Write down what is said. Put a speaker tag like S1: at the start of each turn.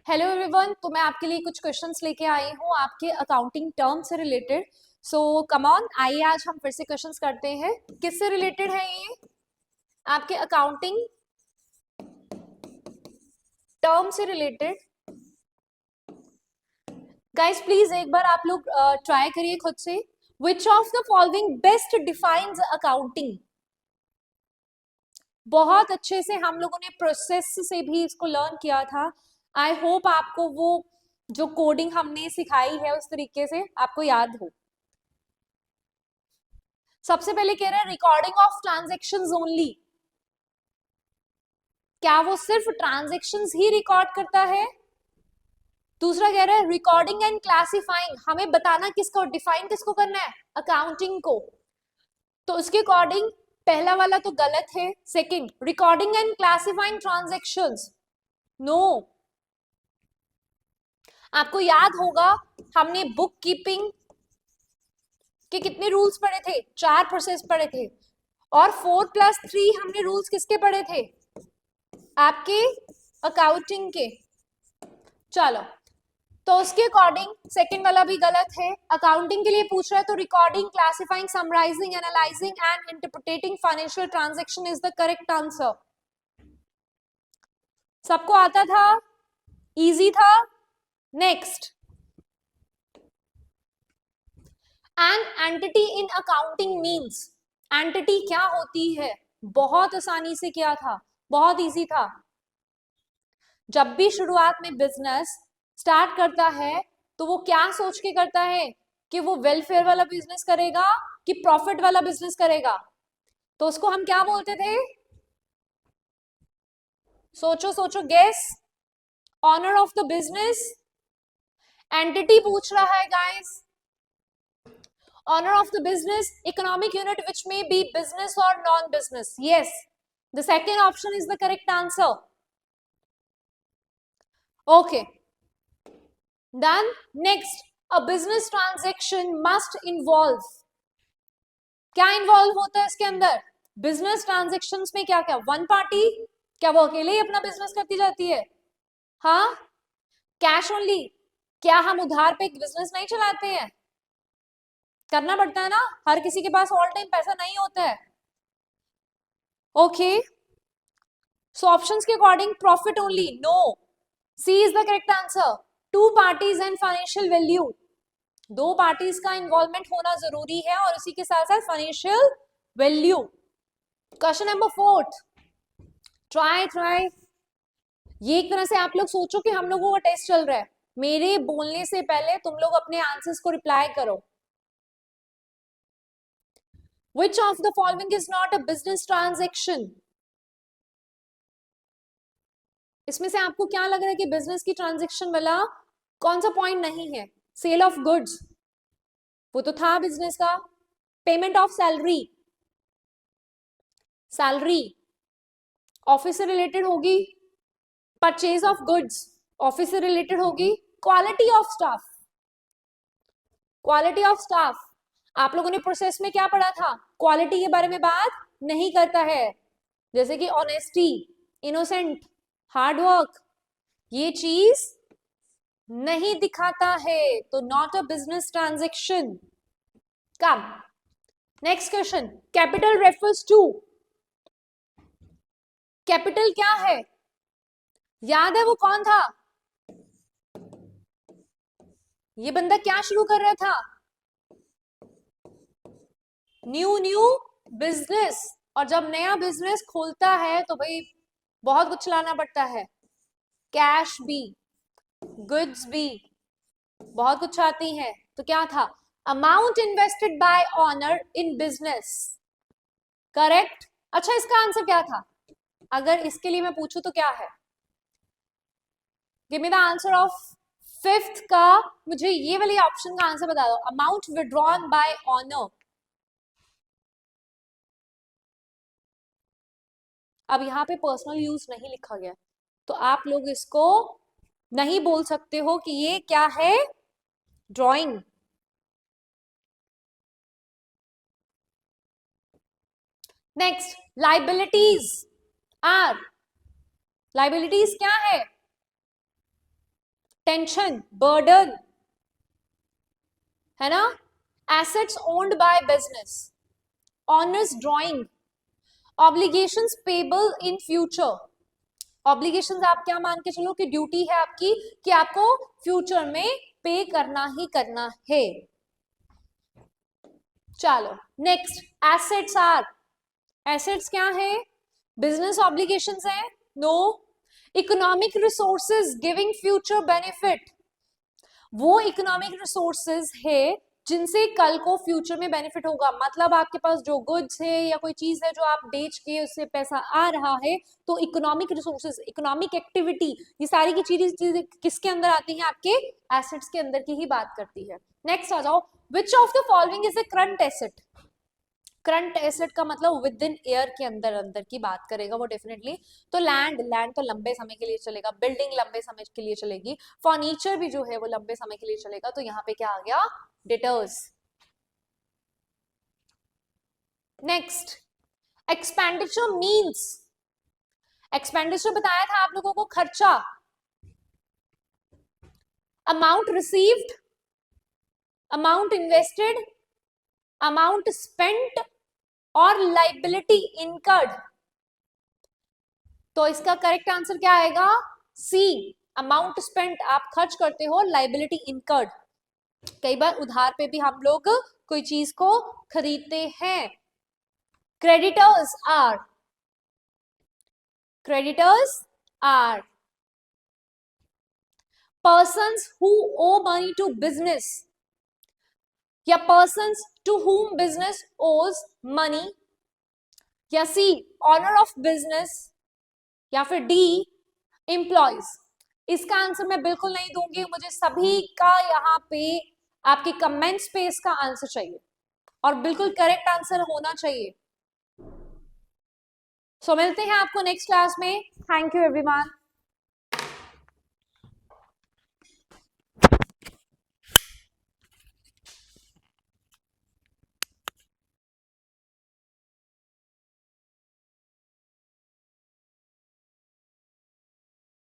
S1: Hello everyone, तो मैं आपके लिए कुछ क्वेश्चंस लेके आई हूँ आपके अकाउंटिंग टर्म से रिलेटेड। सो कम ऑन, आइए आज हम फिर से क्वेश्चंस करते हैं। किससे रिलेटेड है ये? आपके अकाउंटिंग टर्म से रिलेटेड। गाइस प्लीज एक बार आप लोग ट्राई करिए खुद से। Which of the following best defines accounting? बहुत अच्छे से हम लोगों ने प्रोसेस से भी इसको लर्न किया था। आई होप आपको वो जो कोडिंग हमने सिखाई है उस तरीके से आपको याद हो। सबसे पहले कह रहा है रिकॉर्डिंग ऑफ ट्रांजेक्शन्स ओनली। क्या वो सिर्फ ट्रांजेक्शन्स ही रिकॉर्ड करता है? दूसरा कह रहा है रिकॉर्डिंग एंड क्लासिफाइंग। हमें बताना किसको, डिफाइन किसको करना है? अकाउंटिंग को। तो उसके अकॉर्डिंग पहला वाला तो गलत है। Second, recording and classifying transactions, no. आपको याद होगा हमने बुक कीपिंग के कितने रूल्स पढ़े थे? 4 प्रोसेस पढ़े थे। और 4+3 हमने रूल्स किसके पढ़े थे? आपके अकाउंटिंग के। चलो, तो उसके अकॉर्डिंग सेकंड वाला भी गलत है। अकाउंटिंग के लिए पूछ रहा है तो recording, classifying, summarising, analysing and interpreting financial transaction is the correct answer. सबको आता था? इजी था। Next, an entity in accounting means. Entity क्या होती है? बहुत आसानी से किया था, बहुत इजी था। जब भी शुरुआत में बिजनेस स्टार्ट करता है तो वो क्या सोच के करता है कि वो वेलफेयर वाला बिजनेस करेगा कि प्रॉफिट वाला बिजनेस करेगा? तो उसको हम क्या बोलते थे? सोचो सोचो, guess. Owner of the business. Entity पूछ रहा है guys. Owner of the business, economic unit which may be business or non business. Yes, the second option is the correct answer. Okay, then next, a business transaction must involve। क्या involve होता है इसके अंदर? Business transactions में क्या क्या? One party, क्या वो अकेले ही अपना बिजनेस करती जाती है? हाँ, कैश ओनली। क्या हम उधार पे एक बिजनेस नहीं चलाते हैं? करना पड़ता है ना, हर किसी के पास ऑल टाइम पैसा नहीं होता है। ओके, सो ऑप्शंस के according profit only, no. C is the correct answer. Two parties and financial value, दो पार्टीज का इन्वॉल्वमेंट होना जरूरी है और उसी के साथ साथ financial value. Question number 4, try try. ये एक तरह से आप लोग सोचो कि हम लोगों का टेस्ट चल रहा है। मेरे बोलने से पहले तुम लोग अपने आंसर्स को रिप्लाई करो। Which of the following is not a business transaction? इसमें से आपको क्या लग रहा है कि बिजनेस की ट्रांजेक्शन वाला कौन सा पॉइंट नहीं है? सेल ऑफ गुड्स, वो तो था बिजनेस का। Payment of salary, salary office से रिलेटेड होगी। परचेज ऑफ गुड्स ऑफिस से रिलेटेड होगी। Quality of staff, quality of staff आप लोगों ने प्रोसेस में क्या पढ़ा था? क्वालिटी के बारे में बात नहीं करता है। जैसे कि ऑनेस्टी, इनोसेंट, हार्डवर्क, ये चीज नहीं दिखाता है, तो नॉट अ बिजनेस ट्रांजेक्शन। कम। Next question, capital refers to. Capital क्या है? याद है वो कौन था? ये बंदा क्या शुरू कर रहा था? New new business. और जब नया बिजनेस खोलता है तो भाई बहुत कुछ लाना पड़ता है। कैश भी, गुड्स भी, बहुत कुछ आती है। तो क्या था? Amount invested bye honour in business. Correct. अच्छा, इसका आंसर क्या था? अगर इसके लिए मैं पूछूं तो क्या है? Give me the answer of fifth का। मुझे ये वाली ऑप्शन का आंसर बता दो। Amount withdrawn bye honour. अब यहाँ पे पर्सनल यूज नहीं लिखा गया, तो आप लोग इसको नहीं बोल सकते हो कि ये क्या है, drawing. Next, liabilities are. Liabilities क्या है? टेंशन, बर्डन, है ना? Assets owned by business, owners drawing, obligations payable in future. Obligations आप क्या मान के चलो कि ड्यूटी है आपकी कि आपको फ्यूचर में पे करना ही करना है। चलो नेक्स्ट, एसेट्स आर, एसेट्स क्या है? बिजनेस ऑब्लिगेशंस है? No. Economic resources giving future benefit, वो इकोनॉमिक रिसोर्सेज है जिनसे कल को फ्यूचर में बेनिफिट होगा। मतलब आपके पास जो गुड्स है या कोई चीज है जो आप बेच के उससे पैसा आ रहा है, तो इकोनॉमिक रिसोर्सेज, इकोनॉमिक एक्टिविटी, ये सारी की चीजें किसके अंदर आती हैं? आपके एसेट्स के अंदर की ही बात करती है। नेक्स्ट आ जाओ, which of the following is a current asset? Current asset का मतलब विद इन ईयर के अंदर अंदर की बात करेगा वो डेफिनेटली। तो लैंड, लैंड तो लंबे समय के लिए चलेगा, बिल्डिंग लंबे समय के लिए चलेगी, फर्नीचर भी जो है वो लंबे समय के लिए चलेगा। तो यहाँ पे क्या आ गया? Debtors. Next, expenditure means, expenditure बताया था आप लोगों को, खर्चा, amount received, amount invested, amount spent और लाइबिलिटी इनकर्ड। तो इसका करेक्ट आंसर क्या आएगा? सी, अमाउंट स्पेंट, आप खर्च करते हो, लाइबिलिटी इनकर्ड। कई बार उधार पे भी हम लोग कोई चीज को खरीदते हैं। Creditors are, creditors are persons who owe money to business या persons to whom business owes money, या सी ऑनर ऑफ बिजनेस, या फिर डी एम्प्लॉयज। इसका आंसर मैं बिल्कुल नहीं दूंगी, मुझे सभी का यहाँ पे आपके कमेंट्स पे इसका आंसर चाहिए और बिल्कुल करेक्ट आंसर होना चाहिए। सो मिलते हैं आपको नेक्स्ट क्लास में। Thank you everyone.